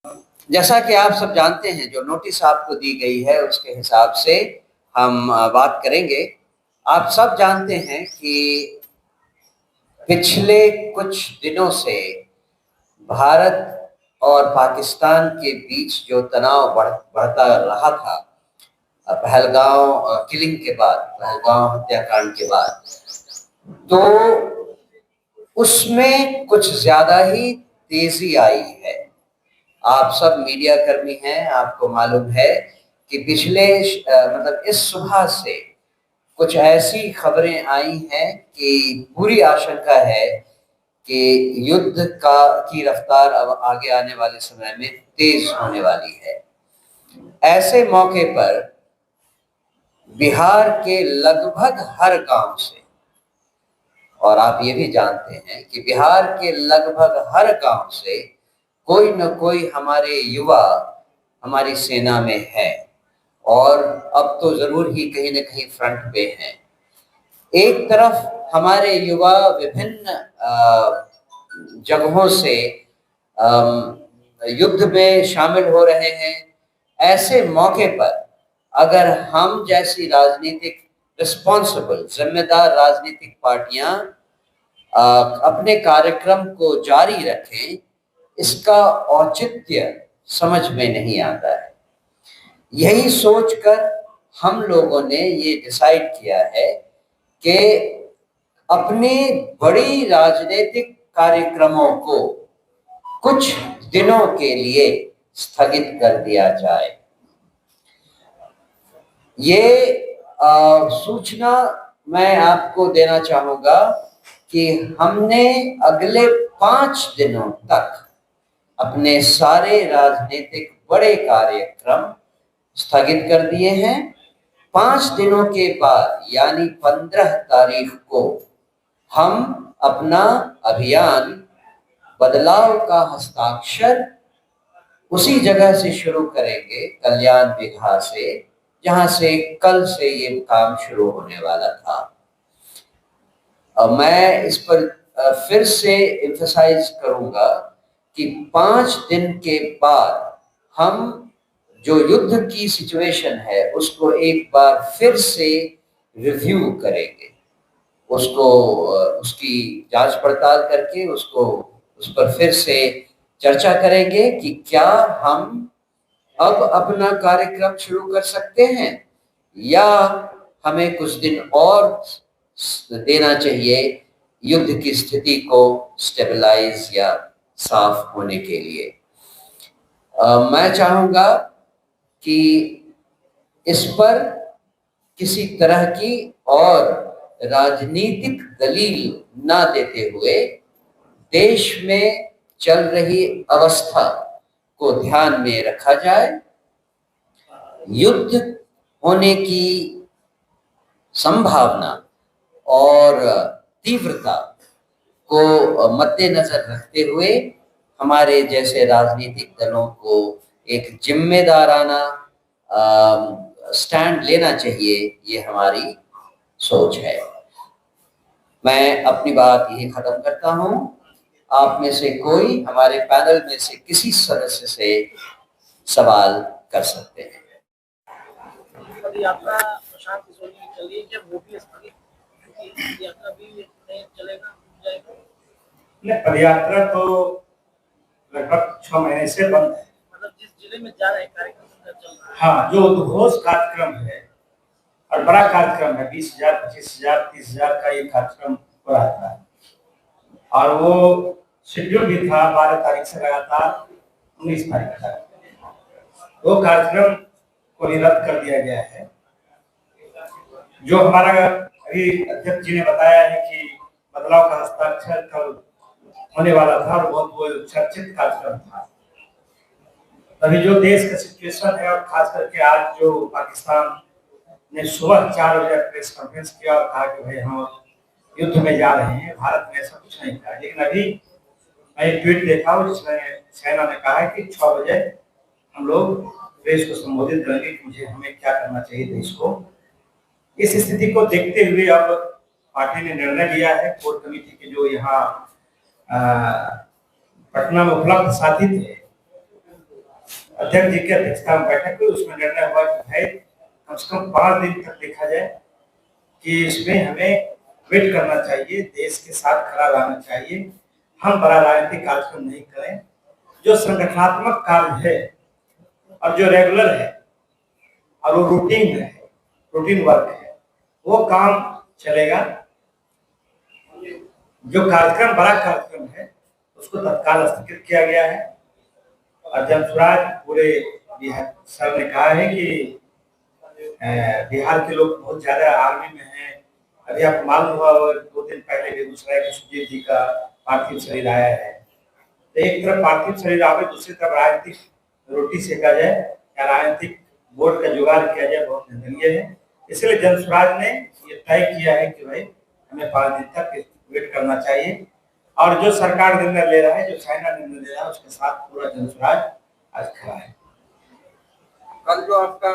जैसा कि आप सब जानते हैं, जो नोटिस आपको दी गई है उसके हिसाब से हम बात करेंगे। आप सब जानते हैं कि पिछले कुछ दिनों से भारत और पाकिस्तान के बीच जो तनाव बढ़ता रहा था, पहलगांव किलिंग के बाद, पहलगांव हत्याकांड के बाद, तो उसमें कुछ ज्यादा ही तेजी आई है। आप सब मीडिया कर्मी हैं, आपको मालूम है कि पिछले मतलब इस सुबह से कुछ ऐसी खबरें आई हैं कि पूरी आशंका है कि युद्ध की रफ्तार अब आगे आने वाले समय में तेज होने वाली है। ऐसे मौके पर बिहार के लगभग हर गांव से, और आप ये भी जानते हैं कि बिहार के लगभग हर गांव से कोई न कोई हमारे युवा हमारी सेना में है, और अब तो जरूर ही कहीं न कहीं फ्रंट पे हैं। एक तरफ हमारे युवा विभिन्न जगहों से युद्ध में शामिल हो रहे हैं। ऐसे मौके पर अगर हम जैसी राजनीतिक रिस्पॉन्सिबल जिम्मेदार राजनीतिक पार्टियां अपने कार्यक्रम को जारी रखें, इसका औचित्य समझ में नहीं आता है। यही सोचकर हम लोगों ने ये डिसाइड किया है कि अपने बड़ी राजनीतिक कार्यक्रमों को कुछ दिनों के लिए स्थगित कर दिया जाए। ये सूचना मैं आपको देना चाहूंगा कि हमने अगले 5 दिनों तक अपने सारे राजनीतिक बड़े कार्यक्रम स्थगित कर दिए हैं। 5 दिनों के बाद यानी 15 तारीख को हम अपना अभियान बदलाव का हस्ताक्षर उसी जगह से शुरू करेंगे, कल्याण बिघा से, जहां से कल से ये काम शुरू होने वाला था। मैं इस पर फिर से एम्फसाइज करूंगा कि 5 दिन के बाद हम जो युद्ध की सिचुएशन है उसको एक बार फिर से रिव्यू करेंगे, उसको उसकी जांच पड़ताल करके उसको उस पर फिर से चर्चा करेंगे कि क्या हम अब अपना कार्यक्रम शुरू कर सकते हैं या हमें कुछ दिन और देना चाहिए युद्ध की स्थिति को स्टेबलाइज या साफ होने के लिए। मैं चाहूंगा कि इस पर किसी तरह की और राजनीतिक दलील ना देते हुए देश में चल रही अवस्था को ध्यान में रखा जाए। युद्ध होने की संभावना और तीव्रता को मद्देनजर रखते हुए हमारे जैसे राजनीतिक दलों को एक जिम्मेदाराना स्टैंड लेना चाहिए, ये हमारी सोच है। मैं अपनी बात यही खत्म करता हूं। आप में से कोई हमारे पैनल में से किसी सदस्य से सवाल कर सकते हैं। यात्रा प्रशांत किशोर की चल रही है, क्या वो भी स्थगित यात्रा भी नहीं चलेगा? पदयात्रा तो लगभग 6 महीने से बंद है। मतलब जिस जिले में जा रहे कार्यक्रम चल रहा है। हाँ, जो उद्घोष कार्यक्रम है और बड़ा कार्यक्रम है, 20,000, 25,000, 30,000 का ये कार्यक्रम हो रहा था और वो शेड्यूल भी था 12 तारीख से लगातार 19 तारीख तक। वो कार्यक्रम को रद्द कर दिया गया है। जो हमारा अभी अध्यक्ष जी ने बताया है कि बदलाव का हस्ताक्षर कल होने वाला था और बहुत वो चर्चित कार्यक्रम था। अभी जो देश का सिचुएशन है और खास करके आज जो पाकिस्तान ने सुबह 4 बजे प्रेस कॉन्फ्रेंस किया और कहा कि भाई हम युद्ध में जा रहे हैं, भारत में ऐसा कुछ नहीं था। लेकिन अभी मैं एक ट्वीट देखा जिसमें सेना ने कहा है कि 6 बजे हम लोग देश को संबोधित करेंगे कि मुझे हमें क्या करना चाहिए देश को। इस स्थिति को देखते हुए अब पार्टी ने निर्णय लिया है, कोर कमेटी के जो यहाँ पटना में उपलब्ध साथी थे अध्यक्ष जी की अध्यक्षता में बैठक हुई, उसमें निर्णय हुआ कि भाई कम से कम 5 दिन तक देखा जाए कि इसमें हमें वेट करना चाहिए, देश के साथ खड़ा रहना चाहिए। हम बड़ा राजनीतिक कार्यक्रम नहीं करें, जो संगठनात्मक कार्य है और जो रेगुलर है और वो रूटीन है, रूटीन वर्क है, वो काम चलेगा। जो कार्यक्रम बड़ा कार्यक्रम है उसको तत्काल स्थगित किया गया है। और जनसुराज पूरे बिहार सर ने कहा है कि बिहार के लोग बहुत ज्यादा आर्मी में हैं। अभी आपको मालूम हुआ 2 दिन पहले बेगूसराय के सुजीत जी का पार्थिव शरीर आया है। तो एक तरफ पार्थिव शरीर आवे, दूसरी तरफ राजनीतिक रोटी सेका जाए या राजनीतिक वोट का जुगाड़ किया जाए, बहुत निंदनीय है। इसलिए जनसुराज ने ये तय किया है कि भाई हमें 5 दिन तक वेट करना चाहिए। और जो सरकार निर्णय ले रहा है, जो चाइना निर्णय ले रहा है, उसके साथ पूरा जनसुराज आज खड़ा है। कल जो आपका